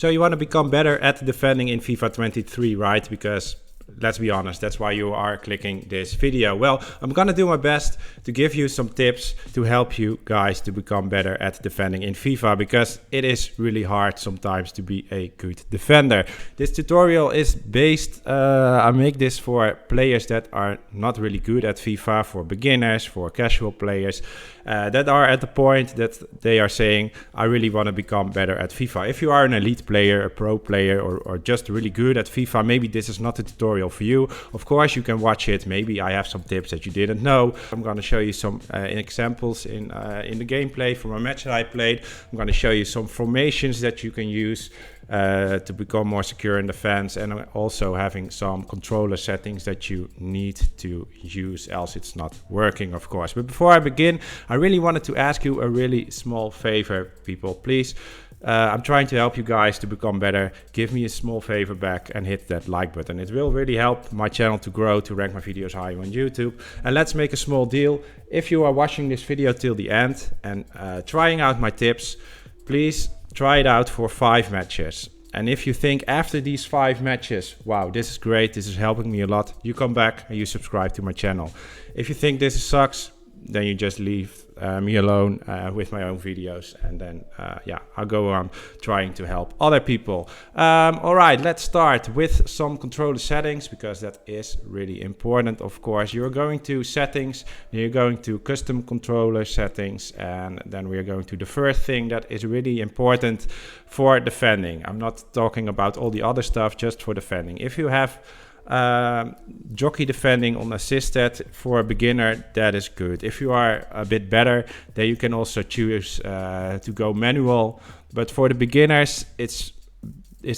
So you want to become better at defending in FIFA 23, right? Because let's be honest, that's why you are clicking this video. Well, I'm gonna do my best to give you some tips to help you guys to become better at defending in FIFA, because it is really hard sometimes to be a good defender. This tutorial is based, I make this for players that are not really good at FIFA, for beginners, for casual players that are at the point that they are saying, I really want to become better at FIFA. If you are an elite player, a pro player, or just really good at FIFA, maybe this is not a tutorial for you. Of course, you can watch it. Maybe I have some tips that you didn't know. I'm going to show you some examples in the gameplay from a match that I played. I'm going to show you some formations that you can use to become more secure in defense, and also having some controller settings that you need to use, else it's not working, of course. But before I begin, I really wanted to ask you a really small favor, people. Please, I'm trying to help you guys to become better. Give me a small favor back and hit that like button. It will really help my channel to grow, to rank my videos high on YouTube. And let's make a small deal. If you are watching this video till the end and trying out my tips, please try it out for 5 matches. And if you think after these 5 matches, wow, this is great, this is helping me a lot, you come back and you subscribe to my channel. If you think this sucks, then you just leave me alone with my own videos, and then yeah, I'll go on trying to help other people. All right, let's start with some controller settings, because that is really important. Of course, you're going to settings, then you're going to custom controller settings, and then we're going to the first thing that is really important for defending. I'm not talking about all the other stuff, just for defending. If you have jockey defending on assisted for a beginner, that is good. If you are a bit better, then you can also choose to go manual, but for the beginners it's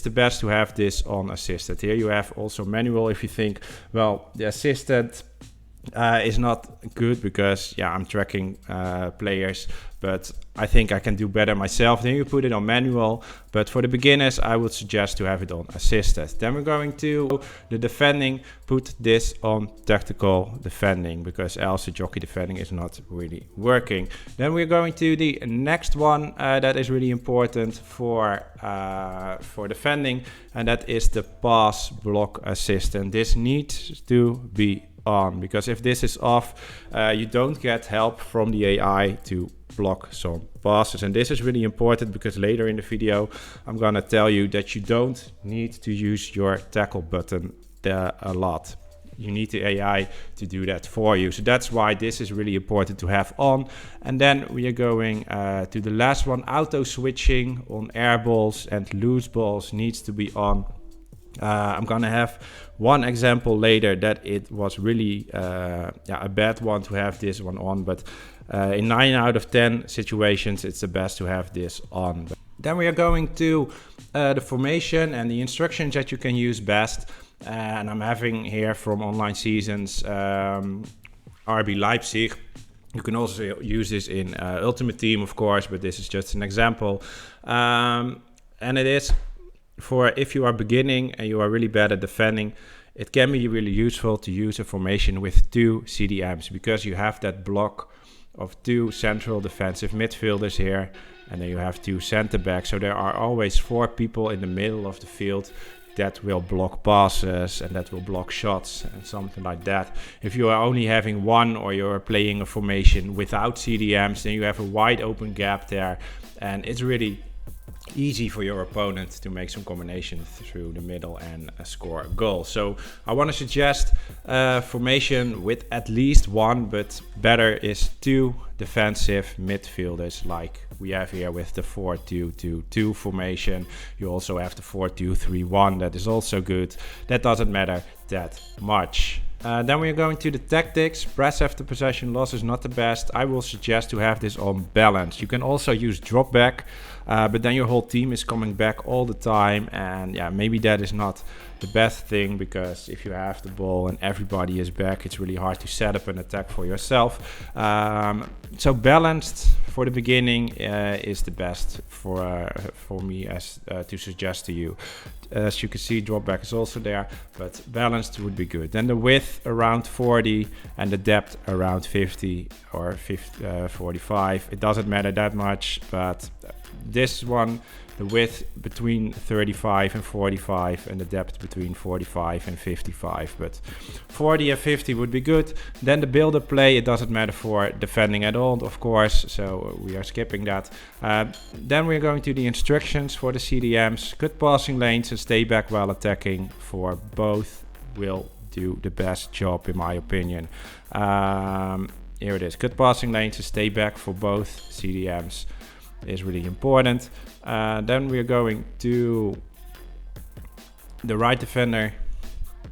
the best to have this on assisted. Here you have also manual if you think, well, the assisted is not good because, yeah, I'm tracking players, but I think I can do better myself. Then you put it on manual, but for the beginners I would suggest to have it on assisted. Then we're going to the defending, put this on tactical defending, because else the jockey defending is not really working. Then we're going to the next one that is really important for defending, and that is the pass block assist. And this needs to be on, because if this is off, you don't get help from the AI to block some passes. And this is really important, because later in the video I'm gonna tell you that you don't need to use your tackle button a lot. You need the AI to do that for you. So that's why this is really important to have on. And then we are going to the last one. Auto switching on air balls and loose balls needs to be on. I'm gonna have one example later that it was really a bad one to have this one on, but in 9 out of 10 situations it's the best to have this on. Then we are going to the formation and the instructions that you can use best, and I'm having here from online seasons RB Leipzig. You can also use this in Ultimate Team, of course, but this is just an example, and it is for if you are beginning and you are really bad at defending. It can be really useful to use a formation with 2 CDMs, because you have that block of 2 central defensive midfielders here, and then you have 2 center backs. So there are always 4 people in the middle of the field that will block passes and that will block shots and something like that. If you are only having 1, or you're playing a formation without CDMs, then you have a wide open gap there, and it's really easy for your opponent to make some combination through the middle and score a goal. So I want to suggest formation with at least 1, but better is 2 defensive midfielders, like we have here with the 4-2-2-2 formation. You also have the 4-2-3-1, that is also good. That doesn't matter that much. Then we're going to the tactics. Press after possession loss is not the best. I will suggest to have this on balance. You can also use drop back, but then your whole team is coming back all the time, and yeah, maybe that is not the best thing, because if you have the ball and everybody is back, it's really hard to set up an attack for yourself. So balanced for the beginning is the best for me as to suggest to you. As you can see, drop back is also there, but balanced would be good. Then the width around 40 and the depth around 50 or 45. It doesn't matter that much, but this one the width between 35 and 45, and the depth between 45 and 55. But 40 and 50 would be good. Then the build-up play, it doesn't matter for defending at all, of course, so we are skipping that. Then we're going to the instructions for the CDMs. Cut passing lanes and stay back while attacking for both will do the best job in my opinion. Here it is. Cut passing lanes and stay back for both CDMs is really important. Then we're going to the right defender.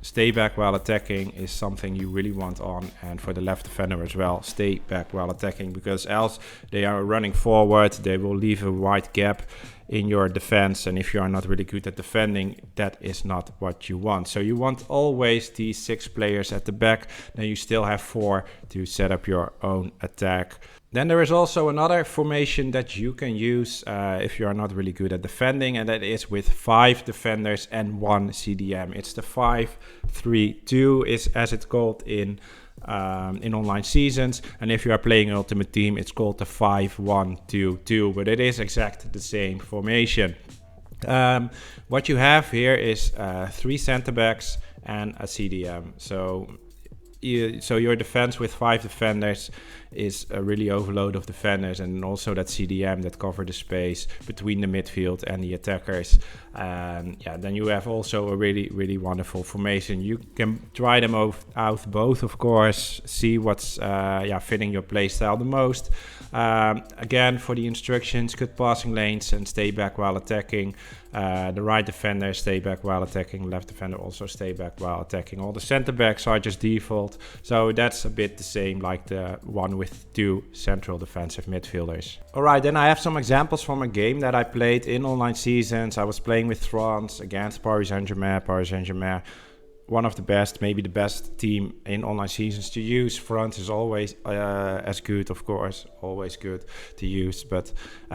Stay back while attacking is something you really want on, and for the left defender as well, stay back while attacking, because else they are running forward, they will leave a wide gap in your defense, and if you are not really good at defending, that is not what you want. So you want always these 6 players at the back, then you still have 4 to set up your own attack. Then there is also another formation that you can use if you are not really good at defending, and that is with 5 defenders and 1 CDM. It's the 5-3-2 is as it's called in online seasons, and if you are playing Ultimate Team, it's called the 5-1-2-2, but it is exactly the same formation. What you have here is 3 center backs and a CDM. So your defense with 5 defenders is a really overload of defenders, and also that CDM that cover the space between the midfield and the attackers. Then you have also a really wonderful formation. You can try them out both, of course, see what's fitting your play style the most. Again, for the instructions, cut passing lanes and stay back while attacking. The right defender stay back while attacking, left defender also stay back while attacking. All the center backs are just default, so that's a bit the same like the one with 2 central defensive midfielders. Alright, then I have some examples from a game that I played in online seasons. I was playing with France against Paris Saint-Germain, one of the best, maybe the best team in online seasons to use. France is always as good, of course, always good to use. But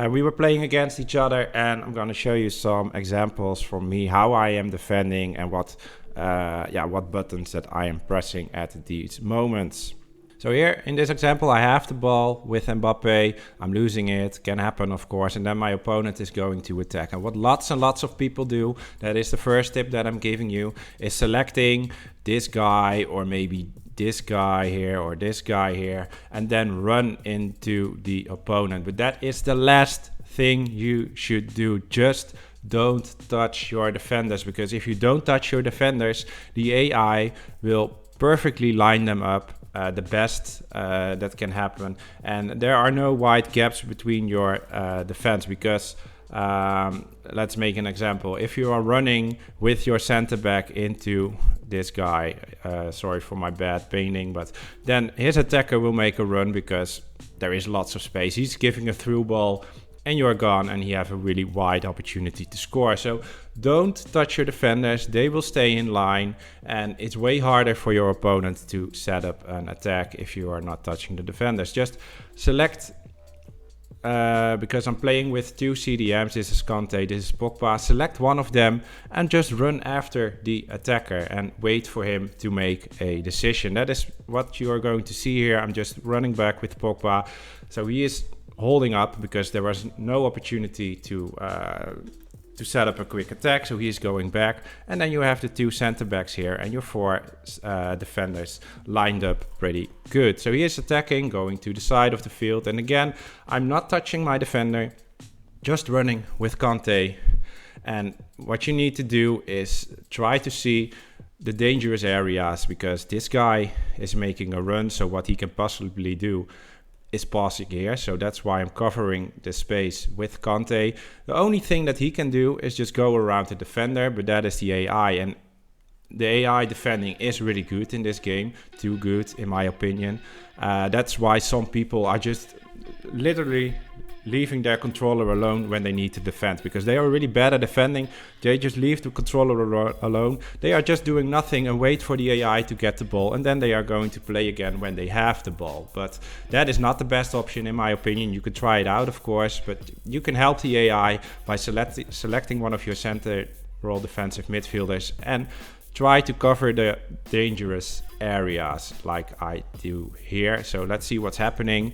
we were playing against each other, and I'm going to show you some examples from me, how I am defending and what buttons that I am pressing at these moments. So here in this example, I have the ball with Mbappe. I'm losing it, can happen of course, and then my opponent is going to attack. And what lots and lots of people do, that is the first tip that I'm giving you, is selecting this guy or maybe this guy here or this guy here, and then run into the opponent. But that is the last thing you should do. Just don't touch your defenders, because if you don't touch your defenders, the AI will perfectly line them up. The best that can happen, and there are no wide gaps between your defense, because let's make an example. If you are running with your center back into this guy, sorry for my bad painting, but then his attacker will make a run because there is lots of space. He's giving a through ball and you're gone, and you have a really wide opportunity to score. So don't touch your defenders, they will stay in line, and it's way harder for your opponent to set up an attack if you are not touching the defenders. Just select, because I'm playing with 2 CDMs, this is Kante, this is Pogba, select one of them and just run after the attacker and wait for him to make a decision. That is what you are going to see here. I'm just running back with Pogba, so he is holding up because there was no opportunity to set up a quick attack, so he's going back, and then you have the 2 center backs here and your 4 defenders lined up pretty good. So he is attacking, going to the side of the field, and again, I'm not touching my defender, just running with Kante. And what you need to do is try to see the dangerous areas, because this guy is making a run, so what he can possibly do is passing here, so that's why I'm covering the space with Kante. The only thing that he can do is just go around the defender, but that is the AI, and the AI defending is really good in this game, too good in my opinion. That's why some people are just literally leaving their controller alone when they need to defend, because they are really bad at defending. They just leave the controller alone. They are just doing nothing and wait for the AI to get the ball, and then they are going to play again when they have the ball. But that is not the best option in my opinion. You could try it out, of course, but you can help the AI by selecting one of your central defensive midfielders and try to cover the dangerous areas like I do here. So let's see what's happening.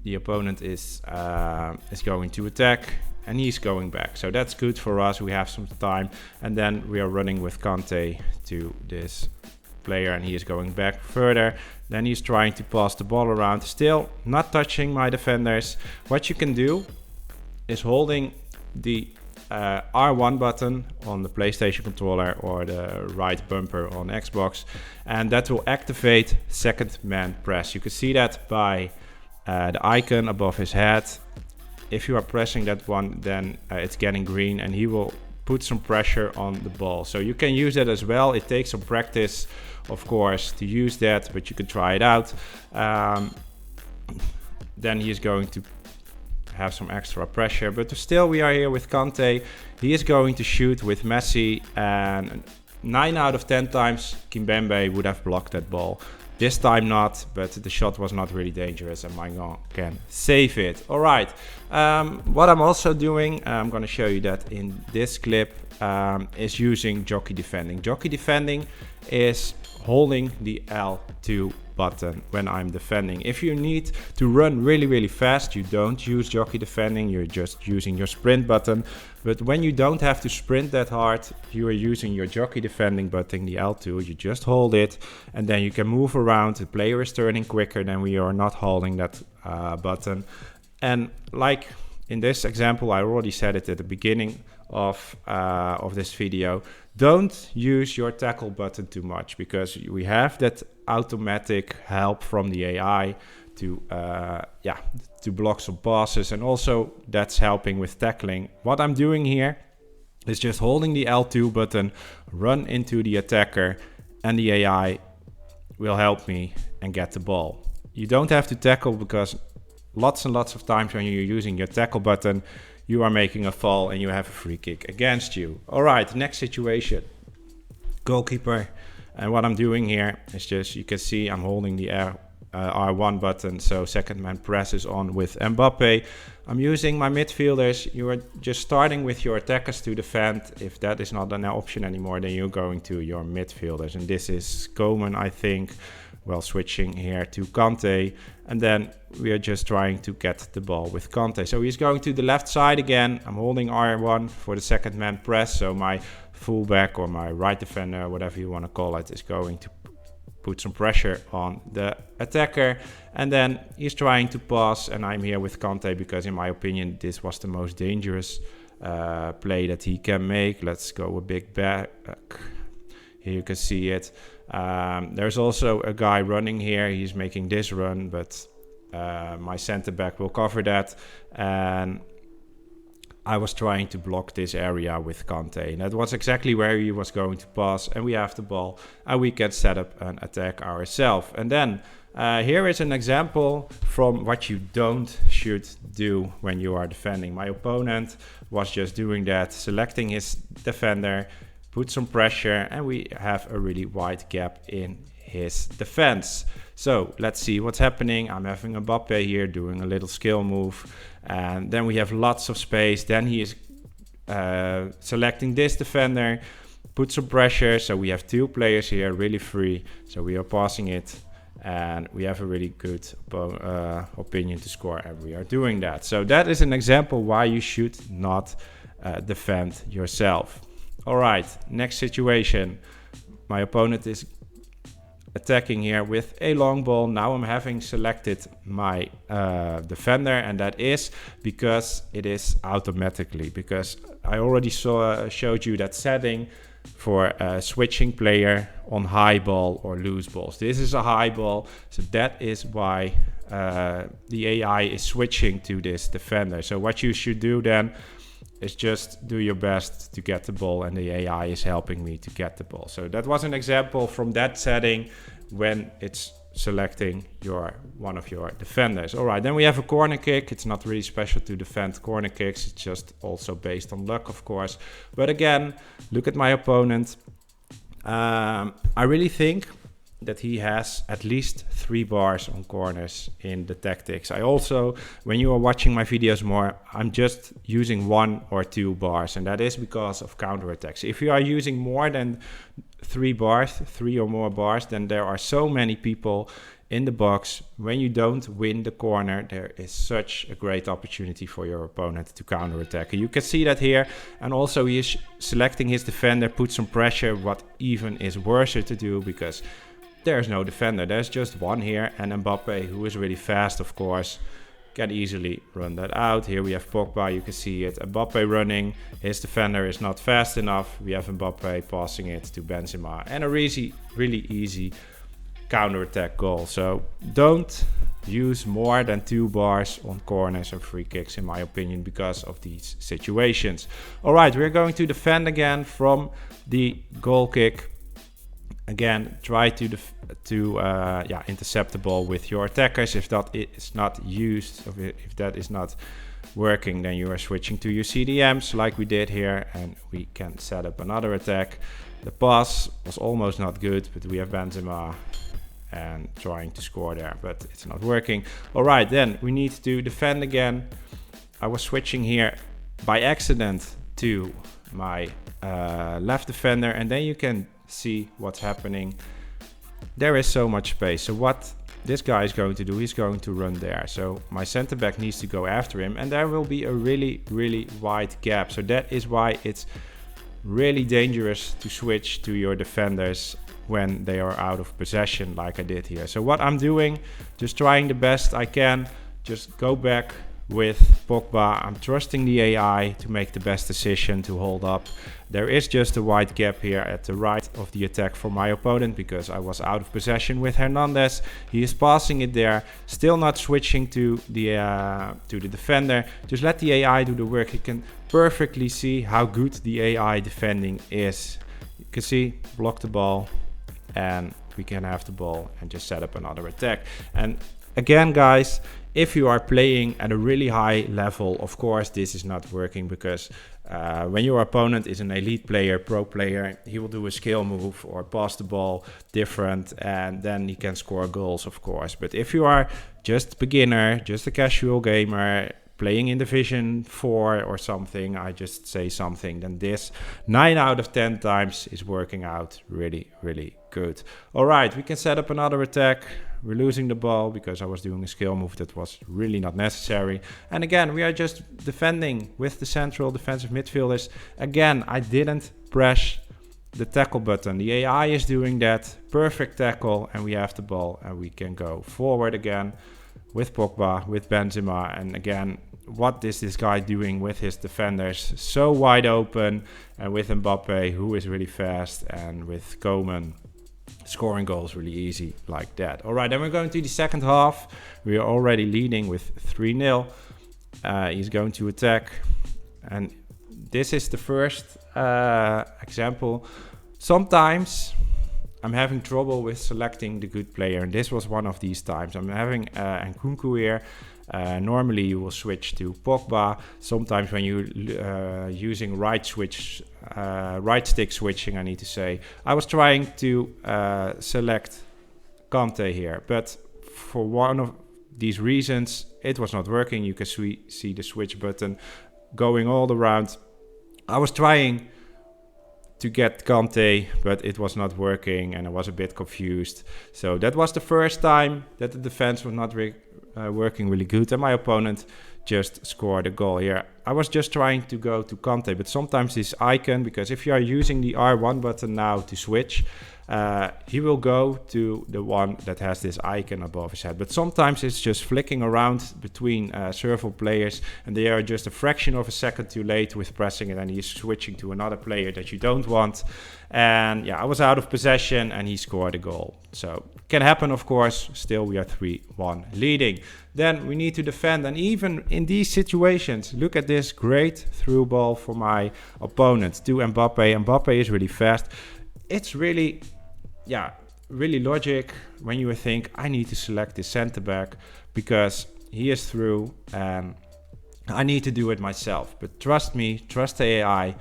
The opponent is going to attack. and he's going back. So that's good for us. We have some time, and then we are running with Kante to this player, and he is going back further. Then he's trying to pass the ball around, still not touching my defenders. What you can do is holding the R1 button on the PlayStation controller or the right bumper on Xbox, and that will activate second man press. You can see that by the icon above his head. If you are pressing that one, then it's getting green, and he will put some pressure on the ball. So you can use that as well. It takes some practice, of course, to use that, but you can try it out. Then he is going to have some extra pressure, but still we are here with Kante. He is going to shoot with Messi, and 9 out of 10 times Kimpembe would have blocked that ball. This time not, but the shot was not really dangerous, and Maignan can save it. All right, what I'm also doing, I'm going to show you that in this clip, is using jockey defending. Jockey defending is holding the L2 button when I'm defending. If you need to run really fast, you don't use jockey defending, you're just using your sprint button. But when you don't have to sprint that hard, you are using your jockey defending button, the L2. You just hold it, and then you can move around. The player is turning quicker than we are not holding that button. And like in this example, I already said it at the beginning of this video, don't use your tackle button too much, because we have that automatic help from the AI to block some passes, and also that's helping with tackling. What I'm doing here is just holding the L2 button, run into the attacker, and the AI will help me and get the ball. You don't have to tackle, because lots and lots of times when you're using your tackle button, you are making a foul and you have a free kick against you. All right, next situation. Goalkeeper. And what I'm doing here is just, you can see I'm holding the R1 button, so second man press is on with Mbappe. I'm using my midfielders. You are just starting with your attackers to defend. If that is not an option anymore, then you're going to your midfielders. And this is Coman, I think. Well, switching here to Kante, and then we are just trying to get the ball with Kante. So he's going to the left side again. I'm holding R1 for the second man press, so my fullback or my right defender, whatever you want to call it, is going to put some pressure on the attacker, and then he's trying to pass, and I'm here with Kante because in my opinion this was the most dangerous play that he can make. Let's go a big back. Here you can see it. There's also a guy running here. He's making this run, but my center back will cover that. And I was trying to block this area with Kante. And that was exactly where he was going to pass. And we have the ball and we can set up an attack ourselves. And then here is an example from what you should do when you are defending. My opponent was just doing that, selecting his defender, put some pressure, and we have a really wide gap in his defense. So let's see what's happening. I'm having Mbappe here doing a little skill move, and then we have lots of space. Then he is selecting this defender, put some pressure. So we have two players here really free. So we are passing it, and we have a really good opinion to score, and we are doing that. So that is an example why you should not defend yourself. All right, next situation. My opponent is attacking here with a long ball. Now I'm having selected my defender, and that is because it is automatically, because I already showed you that setting for a switching player on high ball or loose balls. This is a high ball, so that is why the AI is switching to this defender. So what you should do then is just do your best to get the ball, and the AI is helping me to get the ball. So that was an example from that setting when it's selecting one of your defenders. All right, then we have a corner kick. It's not really special to defend corner kicks. It's just also based on luck, of course. But again, look at my opponent. I really think that he has at least 3 bars on corners in the tactics. I also, when you are watching my videos more, I'm just using 1 or 2 bars, and that is because of counterattacks. If you are using more than 3 bars, 3 or more bars, then there are so many people in the box. When you don't win the corner, there is such a great opportunity for your opponent to counterattack. You can see that here. And also he is selecting his defender, put some pressure, what even is worse to do because there's no defender. There's just one here, and Mbappe, who is really fast, of course, can easily run that out. Here we have Pogba, you can see it. Mbappe running, his defender is not fast enough. We have Mbappe passing it to Benzema, and a really easy counter-attack goal. So don't use more than 2 bars on corners and free kicks, in my opinion, because of these situations. All right, we're going to defend again from the goal kick. Again, try to intercept the ball with your attackers. If that is not used, if that is not working, then you are switching to your CDMs like we did here, and we can set up another attack. The pass was almost not good, but we have Benzema and trying to score there, but it's not working. All right, then we need to defend again. I was switching here by accident to my left defender, and then you can see what's happening. There is so much space. So what this guy is going to do, he's going to run there. So my center back needs to go after him, and there will be a really wide gap. So that is why it's really dangerous to switch to your defenders when they are out of possession, like I did here. So what I'm doing, just trying the best I can, just go back with Pogba. I'm trusting the AI to make the best decision to hold up. There is just a wide gap here at the right of the attack for my opponent because I was out of possession with Hernandez. He is passing it there, still not switching to the defender. Just let the AI do the work. You can perfectly see how good the AI defending is. You can see, block the ball, and we can have the ball and just set up another attack. And again, guys, if you are playing at a really high level, of course this is not working because when your opponent is an elite player, pro player, he will do a skill move or pass the ball different, and then he can score goals, of course. But if you are just beginner, just a casual gamer, playing in Division 4 or something, I just say something, then this 9 out of 10 times is working out really good. All right, we can set up another attack. We're losing the ball because I was doing a skill move that was really not necessary. And again, we are just defending with the central defensive midfielders. Again, I didn't press the tackle button. The AI is doing that. Perfect tackle, and we have the ball, and we can go forward again with Pogba, with Benzema. And again, what is this guy doing with his defenders? So wide open, and with Mbappe, who is really fast, and with Coman scoring goals really easy like that. All right, then we're going to the second half. We are already leading with 3-0. He's going to attack, and this is the first example. Sometimes I'm having trouble with selecting the good player, and this was one of these times. I'm having Nkunku here. Normally you will switch to Pogba. Sometimes when you're using right stick switching, I need to say, I was trying to select Kante here, but for one of these reasons it was not working. You can see the switch button going all around. I was trying to get Kante, but it was not working, and I was a bit confused. So that was the first time that the defense was not working really good, and my opponent just scored a goal here. I was just trying to go to Kante, but sometimes this icon, because if you are using the R1 button now to switch, he will go to the one that has this icon above his head. But sometimes it's just flicking around between several players, and they are just a fraction of a second too late with pressing it, and he's switching to another player that you don't want. And yeah, I was out of possession, and he scored a goal. So can happen, of course. Still, we are 3-1 leading. Then we need to defend, and even in these situations, look at this great through ball for my opponent to Mbappe. Mbappe is really fast. It's really logic when you think I need to select the center back because he is through and I need to do it myself. But trust me, trust the AI.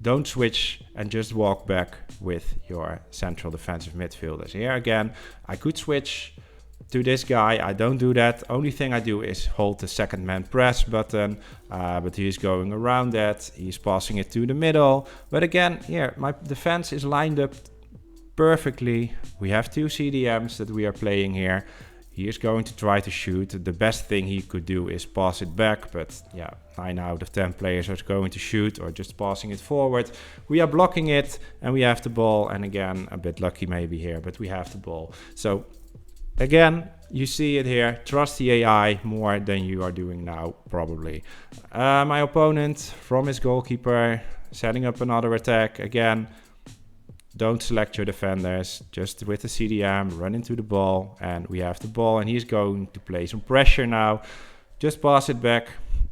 Don't switch and just walk back with your central defensive midfielders. Here again, I could switch to this guy. I don't do that. Only thing I do is hold the second man press button, but he's going around that. He's passing it to the middle. But again, here, my defense is lined up perfectly. We have two CDMs that we are playing here. He is going to try to shoot. The best thing he could do is pass it back, but yeah, 9 out of 10 players are going to shoot or just passing it forward. We are blocking it and we have the ball, and again, a bit lucky maybe here, but we have the ball. So again, you see it here, trust the AI more than you are doing now, probably. My opponent from his goalkeeper, setting up another attack again. Don't select your defenders, just with the CDM, run into the ball, and we have the ball, and he's going to play some pressure now. Just pass it back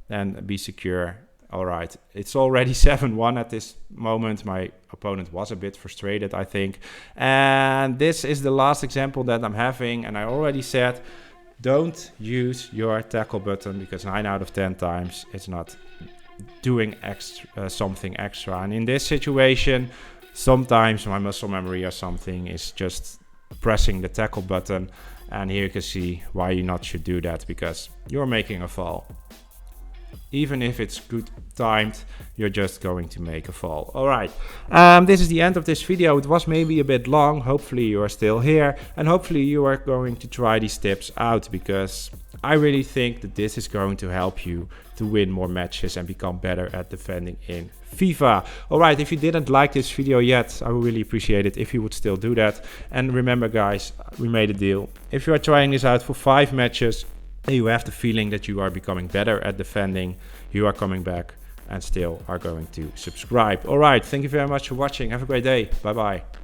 and be secure. All right, it's already 7-1 at this moment. My opponent was a bit frustrated, I think. And this is the last example that I'm having, and I already said, don't use your tackle button, because 9 out of 10 times it's not doing something extra. And in this situation, sometimes my muscle memory or something is just pressing the tackle button, and here you can see why you not should do that, because you're making a foul. Even if it's good timed, you're just going to make a foul. All right, this is the end of this video. It was maybe a bit long. Hopefully you are still here, and hopefully you are going to try these tips out, because I really think that this is going to help you to win more matches and become better at defending in FIFA. All right, if you didn't like this video yet, I would really appreciate it if you would still do that. And remember guys, we made a deal. If you are trying this out for 5 matches, and you have the feeling that you are becoming better at defending, you are coming back and still are going to subscribe. All right, thank you very much for watching. Have a great day. Bye bye.